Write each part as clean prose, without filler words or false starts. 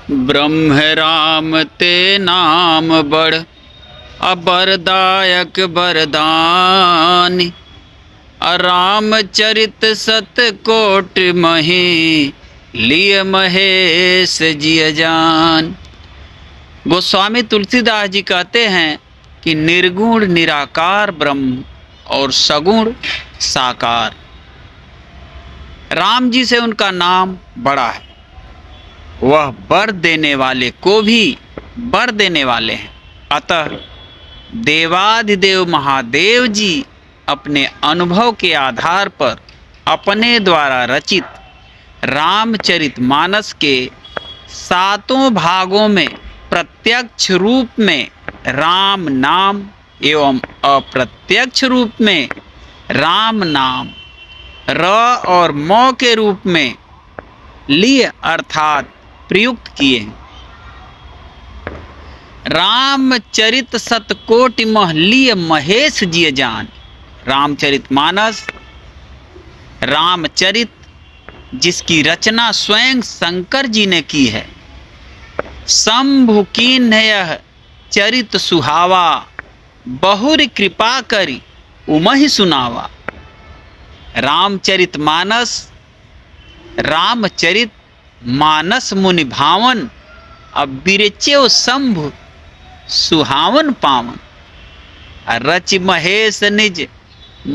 ब्रह्म राम ते नाम बड़ अबरदायक बरदानी। रामचरित सत कोट मही लिय महेश जिय जान। गोस्वामी तुलसीदास जी कहते हैं कि निर्गुण निराकार ब्रह्म और सगुण साकार, राम जी से उनका नाम बड़ा है। वह वर देने वाले को भी वर देने वाले हैं। अतः देवाधिदेव महादेव जी अपने अनुभव के आधार पर अपने द्वारा रचित रामचरितमानस के 7 भागों में प्रत्यक्ष रूप में राम नाम एवं अप्रत्यक्ष रूप में राम नाम र और म के रूप में लिए अर्थात प्रयुक्त किए हैं। रामचरित सतकोटि मह लिय महेश जिय जान। रामचरितमानस, रामचरित जिसकी रचना स्वयं शंकर जी ने की है। शंभु कीन्ह यह चरित सुहावा, बहुरी कृपा करी उमहि सुनावा। रामचरितमानस, रामचरित मानस मुनि भावन, अब बिरच्यो शंभु सुहावन पावन। रचि महेश निज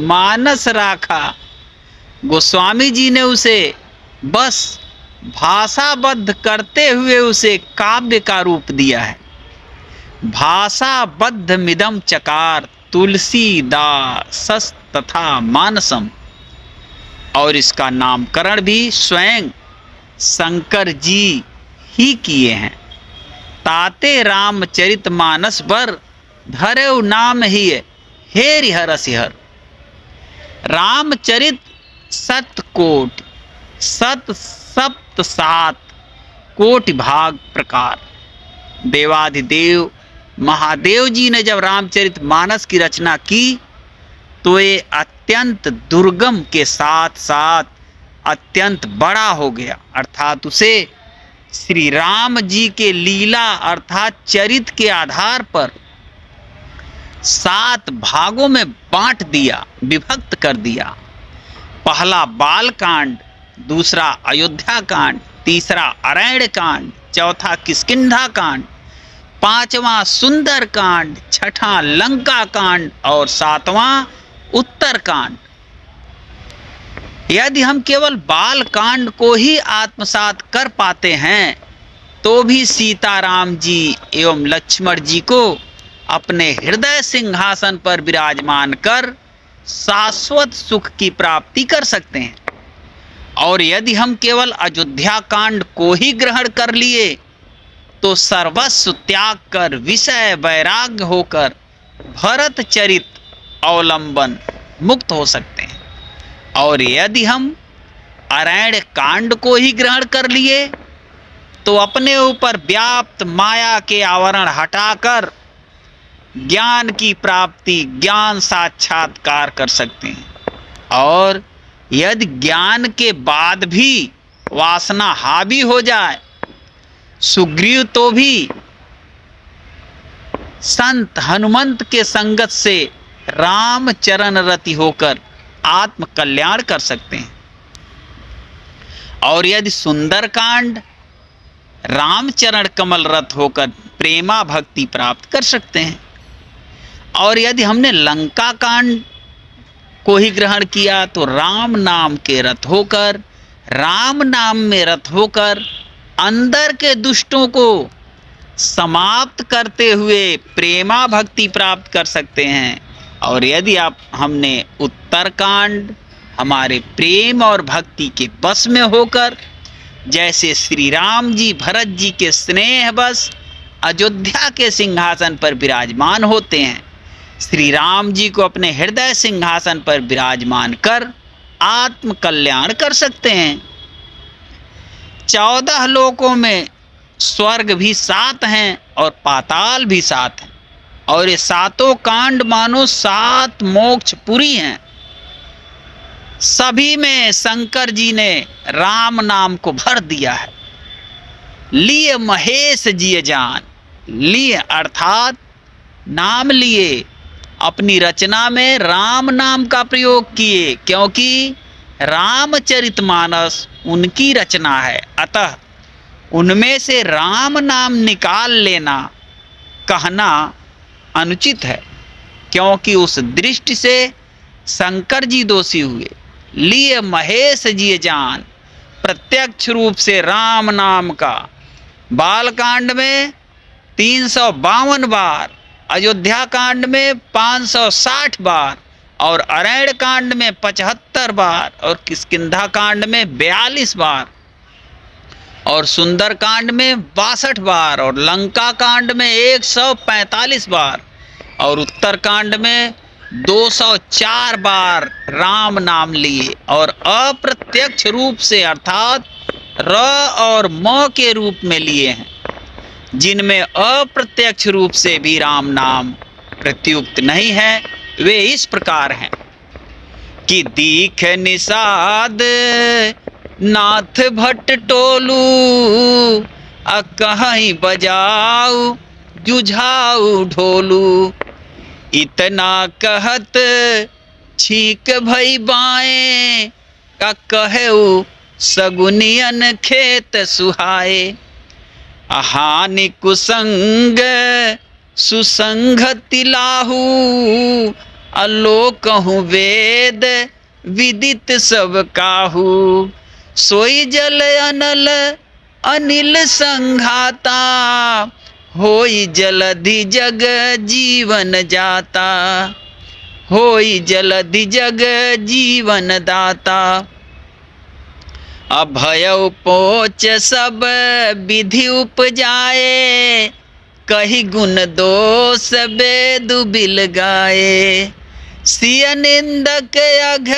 मानस राखा। गोस्वामी जी ने उसे बस भाषाबद्ध करते हुए उसे काव्य का रूप दिया है। भाषाबद्ध मिदम चकार तुलसीदास तथा मानसम। और इसका नामकरण भी स्वयं शंकर जी ही किए हैं। ताते रामचरितमानस बर धरेउ नाम ही हेरि हरसिहर। रामचरित सतकोटि, सत सप्त 7 कोटि भाग प्रकार। देवाधिदेव महादेव जी ने जब रामचरितमानस की रचना की तो ये अत्यंत दुर्गम के साथ साथ अत्यंत बड़ा हो गया, अर्थात उसे श्री राम जी के लीला अर्थात चरित के आधार पर 7 भागों में बांट दिया, विभक्त कर दिया। पहला बाल कांड, दूसरा अयोध्या कांड, तीसरा अरण्य कांड, चौथा किष्किंधा कांड, 5वां सुंदर कांड, 6वां लंका कांड और 7वां उत्तर कांड। यदि हम केवल बाल कांड को ही आत्मसात कर पाते हैं तो भी सीताराम जी एवं लक्ष्मण जी को अपने हृदय सिंहासन पर विराजमान कर शाश्वत सुख की प्राप्ति कर सकते हैं। और यदि हम केवल अयोध्या कांड को ही ग्रहण कर लिए तो सर्वस्व त्याग कर विषय वैराग्य होकर भरत चरित अवलंबन मुक्त हो सकते हैं। और यदि हम अरण्य कांड को ही ग्रहण कर लिए तो अपने ऊपर व्याप्त माया के आवरण हटाकर ज्ञान की प्राप्ति, ज्ञान साक्षात्कार कर सकते हैं। और यदि ज्ञान के बाद भी वासना हावी हो जाए, सुग्रीव तो भी संत हनुमंत के संगत से राम चरण रति होकर आत्म कल्याण कर सकते हैं। और यदि सुंदर कांड रामचरण कमल रत होकर प्रेमा भक्ति प्राप्त कर सकते हैं। और यदि हमने लंका कांड को ही ग्रहण किया तो राम नाम के रत होकर, राम नाम में रत होकर अंदर के दुष्टों को समाप्त करते हुए प्रेमा भक्ति प्राप्त कर सकते हैं। और यदि हमने उत्तरकांड हमारे प्रेम और भक्ति के बस में होकर, जैसे श्री राम जी भरत जी के स्नेह बस अयोध्या के सिंहासन पर विराजमान होते हैं, श्री राम जी को अपने हृदय सिंहासन पर विराजमान कर आत्म कल्याण कर सकते हैं। 14 लोकों में स्वर्ग भी 7 हैं और पाताल भी 7 हैं। और ये 7 कांड मानो 7 मोक्षपुरी हैं। सभी में शंकर जी ने राम नाम को भर दिया है। लिए महेश जिय जान, लिए अर्थात नाम लिए, अपनी रचना में राम नाम का प्रयोग किए, क्योंकि रामचरितमानस उनकी रचना है। अतः उनमें से राम नाम निकाल लेना कहना अनुचित है, क्योंकि उस दृष्टि से शंकर जी दोषी हुए। लिए महेश जी जान, प्रत्यक्ष रूप से राम नाम का बालकांड में 352 बार, अयोध्या कांड में 560 बार और अरण्य कांड में 75 बार और किष्किंधा कांड में 42 बार और सुंदर कांड में 62 बार और लंका कांड में 145 बार और उत्तर कांड में 204 बार राम नाम लिए और अप्रत्यक्ष रूप से अर्थात र और म के रूप में लिए हैं, जिनमें अप्रत्यक्ष रूप से भी राम नाम प्रत्युक्त नहीं है। वे इस प्रकार हैं कि दीख निषाद नाथ भट्ट टोलू, कहीं बजाऊ जुझाऊ ढोलू, इतना कहत छीक भई बाएं, का कहऊ सगुनियन खेत सुहाए, हानि कुसंग सुसंगति लाहू, अलोकहु वेद विदित सब काहू, सोई जल अनल अनिल संघाता, होई जलधि जग जीवन जाता, होई जलधि जग जीवन दाता, अभय पोच सब विधि उपजाए, कही गुण दोष बेदु बिल गाए, सिय निंदक अघ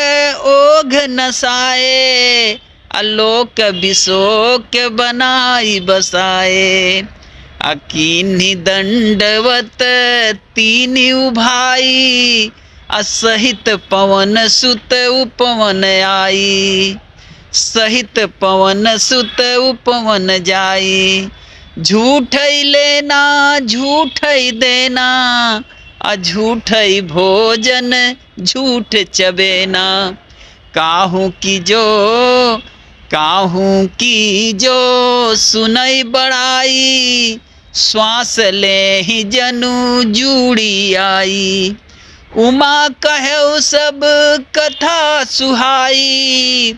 ओघ नसाए, आलोक विशोक बनाई बसाए, अकीन्ही दंडवत तीनी उभाई, असहित पवन सुत उपवन आई, सहित पवन सुत उपवन जाई, झूठई लेना झूठई देना, अझूठई भोजन झूठ चबेना, काहू की जो सुनई बड़ाई, श्वास ले ही जनु जूड़ी आई, उमा कहऊ सब कथा सुहाई,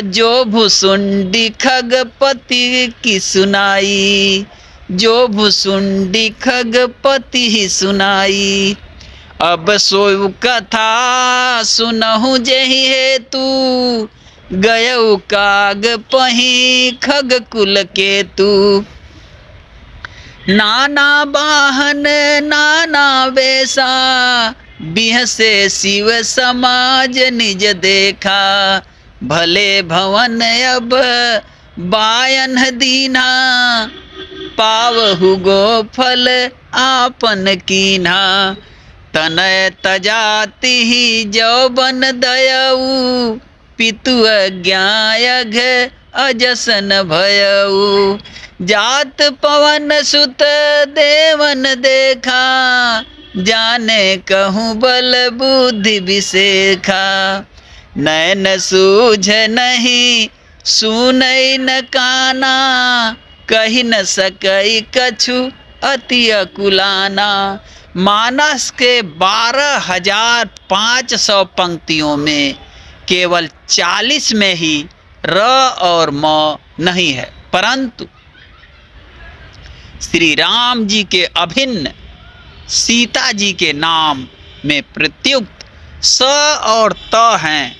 जो भुसुंडी खगपति की सुनाई, जो भुसुंडी खगपति ही सुनाई, अब सोयु कथा सुनहु जेहि हेतु, गयउ काग पही खग कुल केतु, नाना बाहन नाना वेसा, बिहसे शिव समाज निज देखा, भले भवन अब बायन दीना, पावहु गो फल आपन कीन्हा, तनय तजाति ही जौबन दयऊ, पितु अज्ञायघ अजसन भयऊ, जात पवन सुत देवन देखा, जाने कहूँ बल बुद्धि विशेखा, नैन सूझ नहीं सुनई न काना, कही न सकई कछु अति अकुलाना। मानस के 12,500 पंक्तियों में केवल 40 में ही र और म नहीं है, परंतु श्री राम जी के अभिन्न सीता जी के नाम में प्रत्युक्त स और त हैं।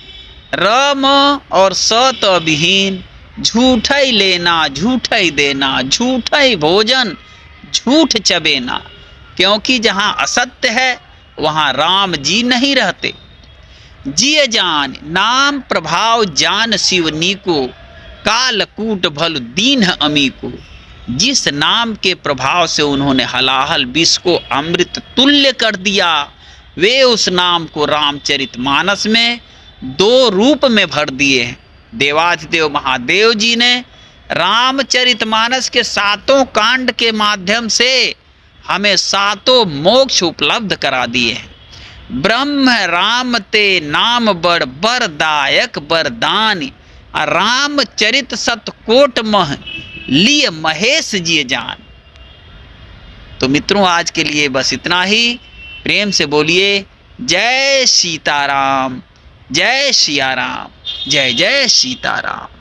र म और स त विहीन झूठ ही लेना, झूठ ही देना, झूठ ही भोजन, झूठ चबेना, क्योंकि जहाँ असत्य है वहाँ राम जी नहीं रहते। जिय जान नाम प्रभाव जान शिवनी को, कालकूट भल दीन अमी को। जिस नाम के प्रभाव से उन्होंने हलाहल विष को अमृत तुल्य कर दिया, वे उस नाम को रामचरितमानस में 2 रूप में भर दिए हैं। देवाधिदेव महादेव जी ने रामचरितमानस के 7 कांड के माध्यम से हमें 7 मोक्ष उपलब्ध करा दिए हैं। ब्रह्म राम ते नाम बड़ बरदायक बरदानी, रामचरित सतकोट मह लिए महेश जी जान। तो मित्रों, आज के लिए बस इतना ही। प्रेम से बोलिए जय सीताराम, जय सिया राम, जय जय सीताराम।